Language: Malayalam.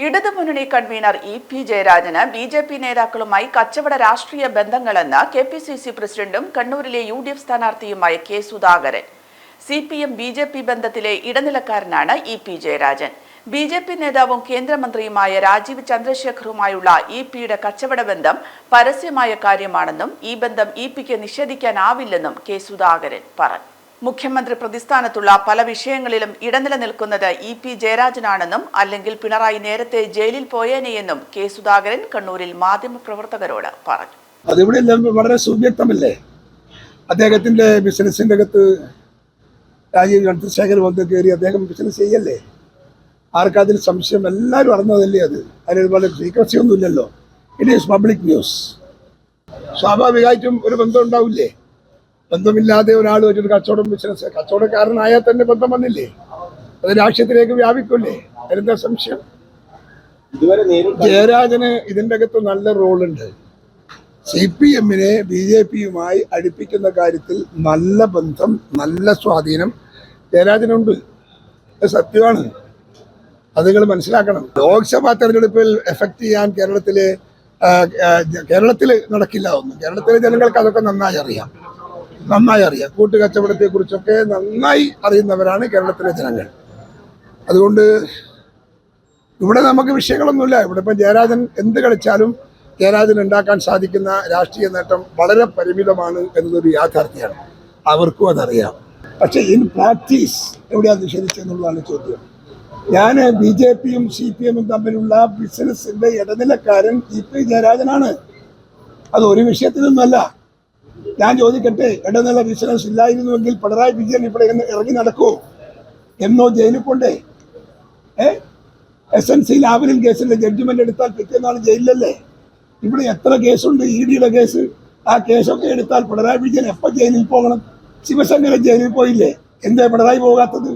ഇടതുമുന്നണി കൺവീനർ ഇ.പി. ജയരാജന് ബി.ജെ.പി. നേതാക്കളുമായി കച്ചവട രാഷ്ട്രീയ ബന്ധങ്ങളെന്ന് കെ.പി.സി.സി. പ്രസിഡന്റും കണ്ണൂരിലെ യു.ഡി.എഫ് സ്ഥാനാർത്ഥിയുമായ കെ. സുധാകരൻ. സി.പി.എം. ബി.ജെ.പി. ബന്ധത്തിലെ ഇടനിലക്കാരനാണ് ഇ.പി. ജയരാജൻ. ബി.ജെ.പി. നേതാവും കേന്ദ്രമന്ത്രിയുമായ രാജീവ് ചന്ദ്രശേഖറുമായുള്ള ഇ.പി.യുടെ കച്ചവട ബന്ധം പരസ്യമായ കാര്യമാണെന്നും ഈ ബന്ധം ഇ.പി.ക്ക് നിഷേധിക്കാനാവില്ലെന്നും കെ. സുധാകരൻ പറഞ്ഞു. മുഖ്യമന്ത്രി പ്രതിസ്ഥാനത്തുള്ള പല വിഷയങ്ങളിലും ഇടനില നിൽക്കുന്നത് ഇ.പി. ജയരാജനാണെന്നും അല്ലെങ്കിൽ പിണറായി നേരത്തെ ജയിലിൽ പോയേനെയെന്നും കെ. സുധാകരൻ കണ്ണൂരിൽ മാധ്യമപ്രവർത്തകരോട് പറഞ്ഞു. അതിവിടെ വളരെ സുവ്യക്തമല്ലേ? അദ്ദേഹത്തിന്റെ ബിസിനസിന്റെ അകത്ത് രാജീവ് ചന്ദ്രശേഖർ വന്ന് കയറി അദ്ദേഹം ബിസിനസ് ചെയ്യല്ലേ? ആർക്കതിൽ സംശയം? എല്ലാവരും അറിഞ്ഞതല്ലേ? അതിൽ വളരെ സീക്രസി ഒന്നുമില്ലല്ലോ. It is public news. സ്വാഭാവികമായിട്ടും ഒരു ബന്ധം ഉണ്ടാവില്ലേ? ബന്ധമില്ലാതെ ഒരാൾ ഒരു കച്ചവടക്കാരനായാൽ തന്നെ ബന്ധം വന്നില്ലേ? അത് രാഷ്ട്രീയത്തിലേക്ക് വ്യാപിക്കില്ലേ? അതിലെന്താ സംശയം? ജയരാജന് ഇതിൻ്റെ അകത്ത് നല്ല റോളുണ്ട്. CPM-നെ BJP-യുമായി അടുപ്പിക്കുന്ന കാര്യത്തിൽ നല്ല ബന്ധം, നല്ല സ്വാധീനം ജയരാജനുണ്ട്. അത് സത്യമാണ്. അത് നിങ്ങൾ മനസ്സിലാക്കണം. ലോക്സഭാ തെരഞ്ഞെടുപ്പിൽ എഫക്ട് ചെയ്യാൻ കേരളത്തിൽ നടക്കില്ല ഒന്നും. കേരളത്തിലെ ജനങ്ങൾക്ക് അതൊക്കെ നന്നായി അറിയാം. കൂട്ടുകച്ചവടത്തെക്കുറിച്ചൊക്കെ നന്നായി അറിയുന്നവരാണ് കേരളത്തിലെ ജനങ്ങൾ. അതുകൊണ്ട് ഇവിടെ നമുക്ക് വിഷയങ്ങളൊന്നുമില്ല. ഇവിടെ ഇപ്പം ജയരാജൻ എന്ത് കളിച്ചാലും ജയരാജൻ ഉണ്ടാക്കാൻ സാധിക്കുന്ന രാഷ്ട്രീയ നേട്ടം വളരെ പരിമിതമാണ് എന്നതൊരു യാഥാർത്ഥ്യമാണ്. അവർക്കും അതറിയാം. പക്ഷേ ഇൻ പ്രാക്ടീസ് എവിടെയാണ് നിഷേധിച്ചെന്നുള്ളതാണ് ചോദ്യം. ഞാൻ BJP-യും CPM-ഉം തമ്മിലുള്ള ബിസിനസിന്റെ ഇടനിലക്കാരൻ ഇ.പി. ജയരാജനാണ്. അത് ഒരു വിഷയത്തിലൊന്നുമല്ല. ഞാൻ ചോദിക്കട്ടെ, ഇടനില ബിസിനസ് ഇല്ലായിരുന്നുവെങ്കിൽ പിണറായി വിജയൻ ഇവിടെ ഇറങ്ങി നടക്കുമോ? എന്നോ ജയിലിൽ കൊണ്ടേ? SNC ലാവലിൻ കേസിന്റെ ജഡ്ജ്മെന്റ് എടുത്താൽ പിറ്റേന്നാൾ ജയിലിലല്ലേ? ഇവിടെ എത്ര കേസുണ്ട്? ED-യുടെ കേസ്. ആ കേസൊക്കെ എടുത്താൽ പിണറായി വിജയൻ എപ്പോൾ ജയിലിൽ പോകണം? ശിവശങ്കരൻ ജയിലിൽ പോയില്ലേ? എന്തേ പിണറായി പോകാത്തത്?